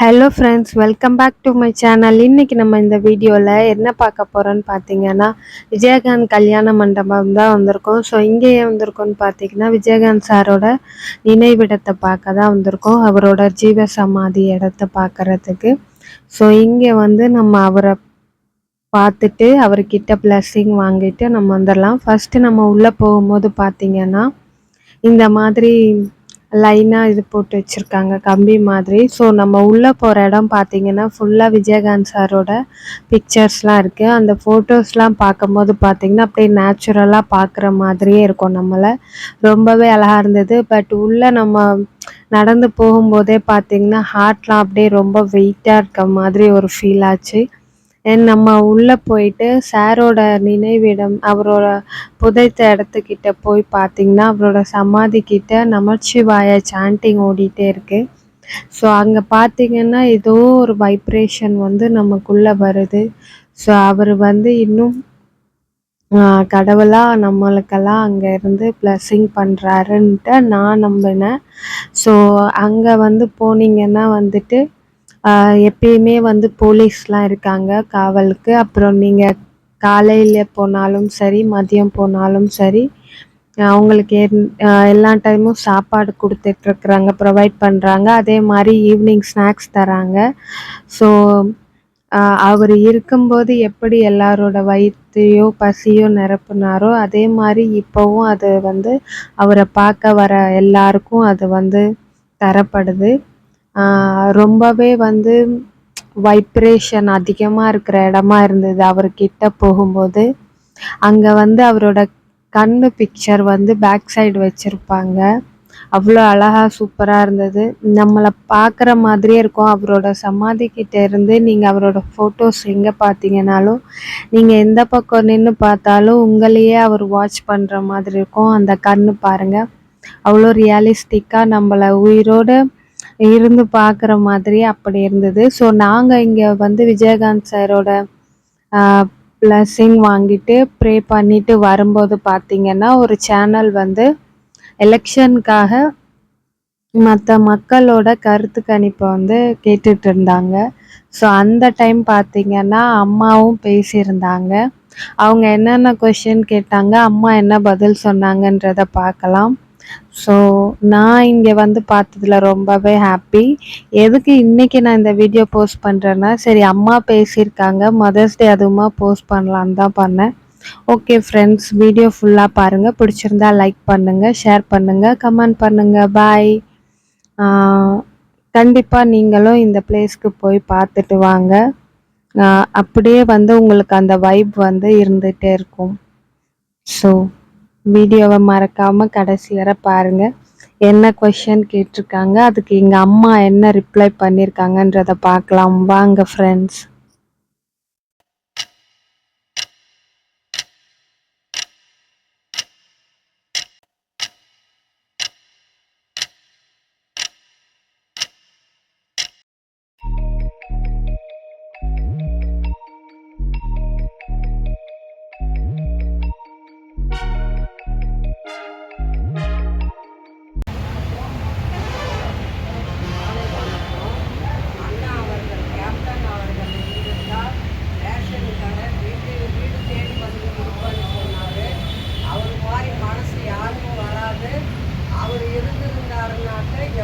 Hello friends, welcome back to my channel. இன்றைக்கி நம்ம இந்த வீடியோவில் என்ன பார்க்க போகிறோன்னு பார்த்தீங்கன்னா, விஜயகாந்த் கல்யாண மண்டபம் தான் வந்திருக்கோம். ஸோ இங்கேயே வந்திருக்கோன்னு பார்த்தீங்கன்னா, விஜயகாந்த் சாரோட நினைவிடத்தை பார்க்க தான் வந்திருக்கோம், அவரோட ஜீவ சமாதி இடத்த பார்க்குறதுக்கு. ஸோ இங்கே வந்து நம்ம அவரை பார்த்துட்டு அவர்கிட்ட பிளஸ்ஸிங் வாங்கிட்டு நம்ம வந்துடலாம். ஃபஸ்ட்டு நம்ம உள்ளே போகும்போது பார்த்திங்கன்னா, இந்த மாதிரி லைனாக இது போட்டு வச்சுருக்காங்க, கம்பி மாதிரி. ஸோ நம்ம உள்ளே போகிற இடம் பார்த்திங்கன்னா ஃபுல்லாக விஜயகாந்த் சாரோட பிக்சர்ஸ்லாம் இருக்குது. அந்த ஃபோட்டோஸ்லாம் பார்க்கும்போது பார்த்திங்கன்னா அப்படியே நேச்சுரலாக பார்க்குற மாதிரியே இருக்கும். நம்மளை ரொம்பவே அழகாக இருந்தது. பட் உள்ளே நம்ம நடந்து போகும்போதே பார்த்திங்கன்னா ஹார்ட்லாம் அப்படியே ரொம்ப வெயிட்டாக இருக்க மாதிரி ஒரு ஃபீல் ஆச்சு. நம்ம உள்ளே போயிட்டு சாரோட நினைவிடம், அவரோட புதைத்த இடத்துக்கிட்ட போய் பார்த்திங்கன்னா அவரோட சமாதி கிட்ட நமச்சிவாய சாண்டிங் ஓடிட்டே இருக்குது. ஸோ அங்கே பார்த்திங்கன்னா ஏதோ ஒரு வைப்ரேஷன் வந்து நமக்குள்ளே வருது. ஸோ அவர் வந்து இன்னும் கடவுளாக நம்மளுக்கெல்லாம் அங்கே இருந்து பிளஸ்ஸிங் பண்ணுறாருன்ட்டு நான் நம்பினேன். ஸோ அங்கே வந்து போனீங்கன்னா வந்துட்டு எப்பயுமே வந்து போலீஸ்லாம் இருக்காங்க காவலுக்கு. அப்புறம் நீங்கள் காலையில் போனாலும் சரி, மதியம் போனாலும் சரி, அவங்களுக்கு எல்லா டைமும் சாப்பாடு கொடுத்துட்ருக்குறாங்க, ப்ரொவைட் பண்ணுறாங்க. அதே மாதிரி ஈவினிங் ஸ்நாக்ஸ் தராங்க. ஸோ அவர் இருக்கும்போது எப்படி எல்லாரோட வயிற்றையோ பசியோ நிரப்புனாரோ, அதே மாதிரி இப்போவும் அது வந்து அவரை பார்க்க வர எல்லாருக்கும் அது வந்து தரப்படுது. ரொம்பவே வந்து வைப்ரேஷன் அதிகமாக இருக்கிற இடமா இருந்தது அவர்கிட்ட போகும்போது. அங்கே வந்து அவரோட கண்ணு பிக்சர் வந்து பேக் சைடு வச்சுருப்பாங்க. அவ்வளோ அழகாக சூப்பராக இருந்தது. நம்மளை பார்க்குற மாதிரியே இருக்கும். அவரோட சமாதிக்கிட்ட இருந்து நீங்கள் அவரோட ஃபோட்டோஸ் எங்கே பார்த்தீங்கன்னாலும், நீங்கள் எந்த பக்கம் நின்று பார்த்தாலும் உங்களையே அவர் வாட்ச் பண்ணுற மாதிரி இருக்கும். அந்த கண்ணு பாருங்கள், அவ்வளோ ரியலிஸ்டிக்காக நம்மளை உயிரோடு இருந்து பார்க்குற மாதிரி அப்படி இருந்தது. ஸோ நாங்கள் இங்கே வந்து விஜயகாந்த் சாரோட பிளஸ்ஸிங் வாங்கிட்டு ப்ரே பண்ணிவிட்டு வரும்போது பார்த்திங்கன்னா, ஒரு சேனல் வந்து எலெக்ஷனுக்காக மற்ற மக்களோட கருத்து கணிப்பை வந்து கேட்டுட்டு இருந்தாங்க. ஸோ அந்த டைம் பார்த்திங்கன்னா அம்மாவும் பேசியிருந்தாங்க. அவங்க என்னென்ன கொஷின் கேட்டாங்க, அம்மா என்ன பதில் சொன்னாங்கன்றதை பார்க்கலாம். ஸோ நான் இங்கே வந்து பார்த்ததுல ரொம்பவே ஹாப்பி. எதுக்கு இன்றைக்கி நான் இந்த வீடியோ போஸ்ட் பண்ணுறேன்னா, சரி அம்மா பேசியிருக்காங்க, மதர்ஸ் டே அதுவுமா போஸ்ட் பண்ணலான்னு தான் பண்ணேன். ஓகே ஃப்ரெண்ட்ஸ், வீடியோ ஃபுல்லாக பாருங்கள். பிடிச்சிருந்தா லைக் பண்ணுங்கள், ஷேர் பண்ணுங்கள், கமெண்ட் பண்ணுங்கள். பாய். கண்டிப்பாக நீங்களும் இந்த பிளேஸ்க்கு போய் பார்த்துட்டு வாங்க. அப்படியே வந்து உங்களுக்கு அந்த வைப் வந்து இருந்துகிட்டே இருக்கும். ஸோ வீடியோவை மறக்காமல் கடைசி வரை பாருங்கள். என்ன கொஷின் கேட்டிருக்காங்க, அதுக்கு எங்கள் அம்மா என்ன ரிப்ளை பண்ணியிருக்காங்கன்றதை பார்க்கலாம். வாங்க ஃப்ரெண்ட்ஸ்.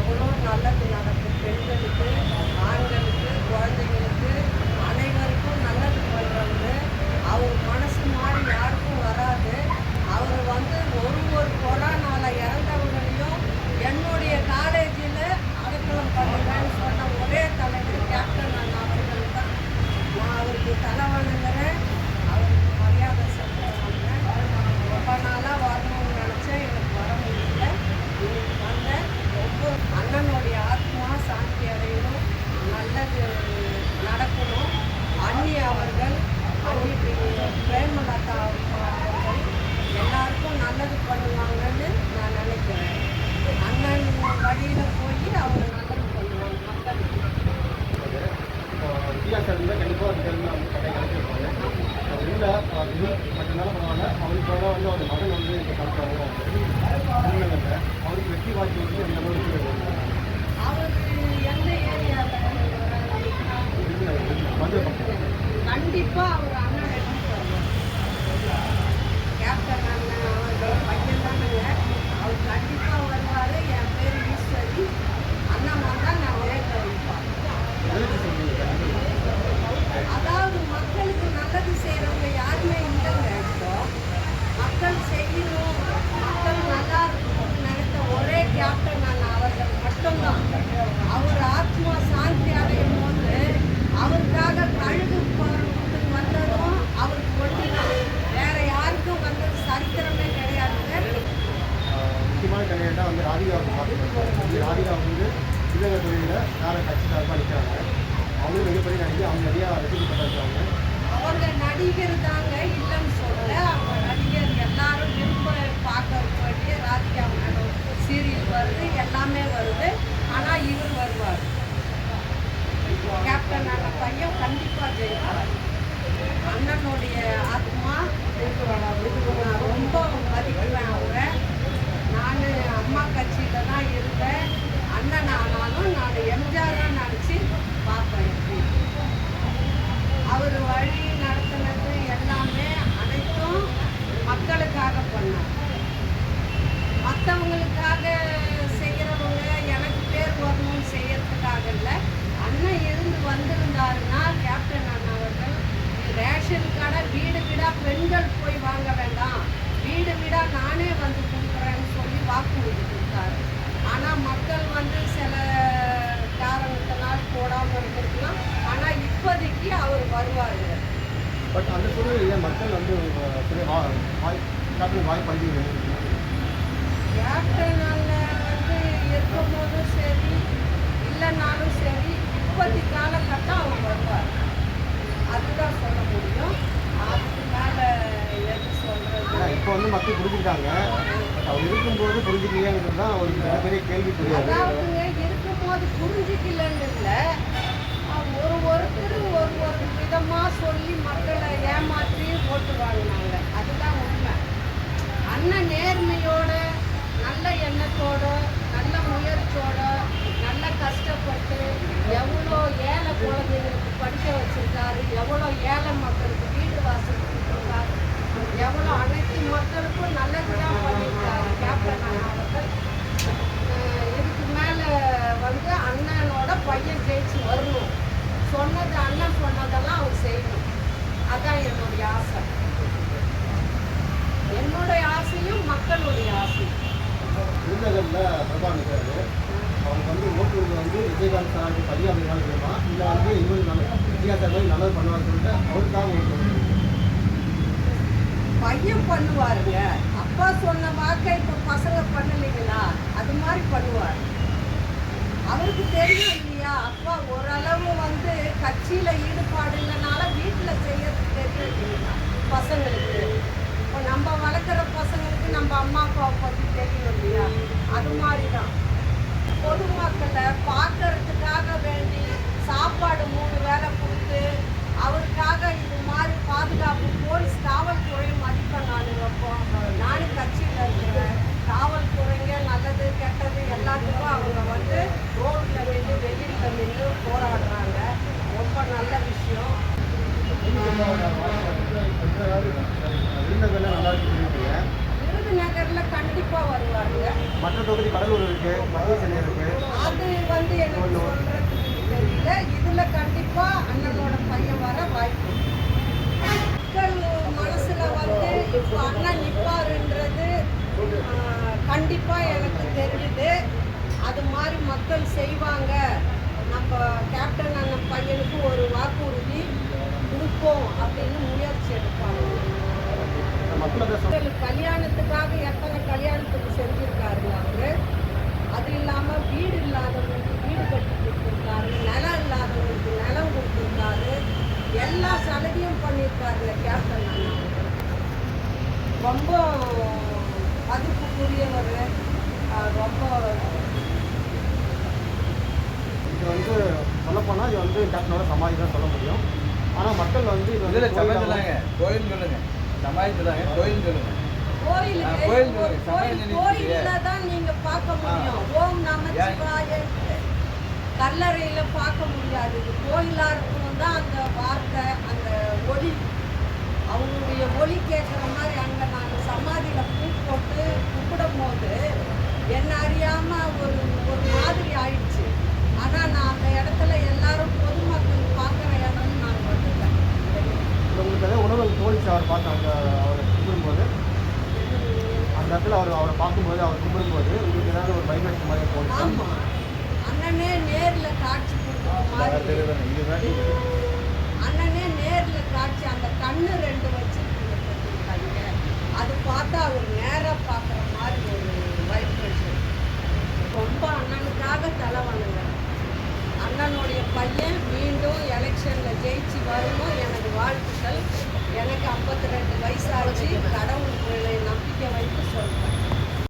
எவ்வளோ நல்லது நடக்கும். பெண்களுக்கு, ஆண்களுக்கு, குழந்தைங்களுக்கு அனைவருக்கும் நல்லது பண்ணுறவங்க. அவர் மனசு மாதிரி யாருக்கும் வராது. அவர் வந்து ஒரு கொரோனாவில் இறந்தவங்களையும் என்னுடைய காலேஜில் அடைக்கலம் பண்ணுங்கன்னு சொன்ன ஒரே தலைவர் கேப்டன் அண்ணா அவர்கள் தான். நான் அவருக்கு தலை வணங்குறேன், அவருக்கு மரியாதை செலுத்துறேன். ரொம்ப நாளாக வரணும்னு நினச்சேன், எனக்கு வர முடியல. இன்னைக்கு வந்தேன். அண்ணனுடைய ஆத்மா சாந்தி அடையணும், நல்லது நடக்கணும். அண்ணி அவர்கள், அண்ணி பிரேமலதா அவர்கள் எல்லாருக்கும் நல்லது பண்ணுவாங்கன்னு நான் நினைக்கிறேன். அண்ணன் வழியில் போய் அவங்க நல்லது பண்ணுவாங்க மக்களுக்கு. அவருக்கு எந்த ஏரியாவில் கண்டிப்பா அவர் அண்ணன் வெற்றி பெறுவார். கேப்டன் அண்ணன் அவர்கள் பையன் தானுங்க, அவர் கண்டிப்பா வருவார். என் பேர் ஈஸ்வரி. அண்ணன் வந்தால் நான் வேக வைப்பார். அதாவது மக்களுக்கு நல்லது செய்கிறவங்க யாருமே இல்லைங்க. இப்போ மக்கள் செய்யணும், மக்கள் நல்லா இருக்கணும்னு நினைத்த ஒரே கேப்டன் அண்ணன் அவர்கள் மட்டும்தான். அவர் ஆத்மா சாந்தி அடையும் போது அவருக்காக கழுகு போகிறவங்களுக்கு வந்ததும் அவருக்கு ஒட்டினார். வேற யாருக்கும் வந்தது சரித்திரமே கிடையாதுங்க. முக்கியமான கல்யாணம் வந்து ராதிகா பார்த்துருக்காங்க. ராதிகா வந்து சிவக தொழிலில் வேறு கட்சி சார்பாக நிற்கிறாங்க. அவங்களும் மிகப்பெரிய நடிகை, அவங்க நிறையா ரசிக்கப்பட்டிருக்காங்க. அவங்க நடிகர் தாங்க, இல்லைன்னு சொல்ல. அவங்க நடிகர் எல்லாரும் விரும்ப பார்க்க வேண்டிய ராதிகா மேடம் சீரியல் வருது, எல்லாமே வருது. ஆனால் இவர் வருவார். கேப்டன் அண்ணன் பையன் கண்டிப்பாக ஜெயிப்பார். அண்ணனுடைய ஆத்மா நான் ரொம்ப மதிக்கிறேன் அவரை. நான் அம்மா கட்சியில் தான் இருந்தேன். அண்ணன் ஆனாலும் நான் எம்ஜிஆராக நினச்சி பார்ப்பேன். எப்படி அவர் வழி நடத்தினது எல்லாமே அனைத்தும் மக்களுக்காக பண்ணார். மற்றவங்களுக்காக செய்கிறவங்க எனக்கு பேர் வரணும்னு செய்யறதுக்காக இல்லை. அண்ணன் இருந்து வந்திருந்தாருன்னா கேப்டன் அண்ணா அவர்கள் ரேஷன் கடை வீடு வீடாக பெண்கள் போய் வாங்க வேண்டாம், வீடு வீடாக நானே வந்து கொடுக்குறேன்னு சொல்லி வாக்குறுதி கொடுத்தாரு. ஆனால் மக்கள் வந்து சில காரணத்தினால் போடாமல் இருந்திருக்கலாம். ஆனால் இப்போதைக்கு அவர் வருவார். பட் அந்த சூழ்நிலையில் மக்கள் வந்து வாய் பதிவு கேப்டன் அண்ணன் வந்து இருக்கும்போதும் சரி இல்லைனாலும் சரி இப்போதைக்கு காலகட்டம் அவர் வருவார். அதுதான் சொல்ல முடியும். அதுக்கு மேலே எது சொல்கிறது? இப்போ வந்து மக்கள் புரிஞ்சுக்கிட்டாங்க. பட் அவர் இருக்கும்போது புரிஞ்சுக்கலையாங்கிறது தான் ஒரு மிகப்பெரிய கேள்விக்குரிய. அதாவதுங்க, இருக்கும்போது புரிஞ்சுக்கலன்னு இல்லை, ஒருத்தர் ஒரு விதமாக சொல்லி மக்களை ஏமாற்றி ஓட்டு வாங்கினாங்க. அதுதான் உண்மை. அண்ணன் நேர்மையோட, நல்ல எண்ணத்தோட, நல்ல முயற்சியோட, நல்ல கஷ்டப்பட்டு எவ்வளோ ஏழை குழந்தைங்களுக்கு படிக்க வச்சிருக்காரு, எவ்வளோ ஏழை மக்களுக்கு வீடு வாசல் கொடுத்துருக்காரு, எவ்வளோ அனைத்து மக்களுக்கும் நல்லதுதான் பண்ணியிருக்காரு கேப்டன் அண்ணா அவர்கள். இதுக்கு மேலே வந்து அண்ணனோட பையன் ஜெயிச்சு வரணும். சொன்னது அண்ணன் சொன்னதெல்லாம் அவர் செய்யணும். அதான் என்னுடைய ஆசை. என்னுடைய ஆசையும் மக்களுடைய ஆசையும். விருதுநகரில் பிரபா நிற்கிறாரு. அவங்க வந்து ஓட்டு வந்து விஜயகாந்த் சாருக்கு சரியாக வேணுமா, இல்லை வந்து இவரு விஜயகாந்த் சார் மாதிரி நல்லது பண்ணுவார்னு சொல்லிட்டு அவருக்காக ஓட்டு பையன் பண்ணுவாருங்க. அப்பா சொன்ன வாக்கை இப்போ பசங்க பண்ணலைங்களா, அது மாதிரி பண்ணுவார். அவருக்கு தெரியும் இல்லையா, அப்பா ஓரளவு வந்து கட்சியில் ஈடுபாடு இல்லைனால வீட்டில் செய்யறதுக்கு தெரியும் இல்லையா பசங்களுக்கு. இப்போ நம்ம வளர்க்குற பசங்களுக்கு நம்ம அம்மா அப்பாவை பற்றி தெரியும் இல்லையா, அது மாதிரி தான். பொதுமக்களை பார்க்கறதுக்காக வேண்டி சாப்பாடு 3 வேளை கொடுத்து அவருக்காக இது மாதிரி பாதுகாப்பு போலீஸ் காவல்துறை மதிப்பை நான் வைப்போம். நானும் கட்சியில் இருக்கிறேன். காவல்துறைங்க நல்லது கெட்டது எல்லாத்துக்கும் அவங்க வந்து ரோட்டில் நின்று வெளியில் நின்று போராடுறாங்க. ரொம்ப நல்ல விஷயம். விருதுநகரில் நல்லா இருக்கு. விருதுநகரில் கண்டிப்பாக வருவாங்க. மற்ற தொகுதி கடலூர் இருக்கு, மத்திய சென்னை இருக்கு. அது வந்து எனக்கு சொல்றதுக்கு தெரியல. இதுல கண்டிப்பா அண்ணனோட பையன் வர வாய்ப்பு. மக்கள் மனசுல வந்து இப்போ அண்ணன் நிற்பாருன்றது கண்டிப்பா எனக்கு தெரியுது. அது மாதிரி மக்கள் செய்வாங்க. நம்ம கேப்டன் அண்ணன் பையனுக்கு ஒரு வாக்குறுதி கொடுப்போம் அப்படின்னு முயற்சி எடுப்பாங்க. கல்யாணத்துக்காக எத்தனை கல்யாணத்துக்கு செஞ்சிருக்காருங்க அவரு. அது இல்லாமல் வீடு இல்லாதவங்களுக்கு வீடு கட்டி கொடுத்துருக்காரு, நிலம் இல்லாதவங்களுக்கு நிலம் கொடுத்துருக்காரு, எல்லா சலுகையும் பண்ணியிருக்காருங்க கேப்டன் அண்ணா. ரொம்ப மதிப்புக்குரியவர். ரொம்ப இது வந்து சொல்லப்போனால் இது வந்து கேப்டனோட சமாதி தான் சொல்ல முடியும். ஆனால் மக்கள் வந்து இது வந்து கோயில் சொல்லுங்க, சமாதி சொல்லாங்க, கோயில் சொல்லுங்க. கோயில்ல தான் நீங்க பார்க்க முடியும். ஓம் நமச்சிவாய கல்லறையில பார்க்க முடியாது. இது கோயிலா இருக்கணும் தான் அந்த வார்த்தை, அந்த அவங்களுடைய ஒலி கேட்குற மாதிரி அங்கே நான் சமாதியில் பூ போட்டு கும்பிடும் போது என்ன அறியாமல் ஒரு மாதிரி ஆயிடுச்சு. ஆனால் நான் அந்த இடத்துல எல்லாரும் பொதுமக்கள் பார்க்குற இடம்னு நான் வந்துட்டேன். உங்களுக்கு ஏதாவது உணவு தோழிச்சு அவர் பார்த்து அங்கே அவரை கும்பிடும்போது அந்த இடத்துல அவரை பார்க்கும்போது அவர் கும்பிடும்போது உங்களுக்கு ஏதாவது ஒரு வைப்ரேஷன் மாதிரி தோணுச்சு? ஆமாம், அண்ணனே நேரில் காட்சி கொடுக்குற மாதிரி, அண்ணனே நேரில் காட்சி, அந்த கண்ணு 2 வச்சுருக்காங்க, அது பார்த்தா அவர் நேராக பார்க்குற மாதிரி ஒரு வைப்ரேஷன். ரொம்ப அண்ணனுக்காக தலை வணங்குறேன். அண்ணனுடைய பையன் மீண்டும் எலெக்ஷனில் ஜெயிச்சு வரணும், எனக்கு வாழ்த்துக்கள். எனக்கு 52 வயசாச்சு. கடவுள் நம்பிக்கை வைத்து சொல்கிறேன்.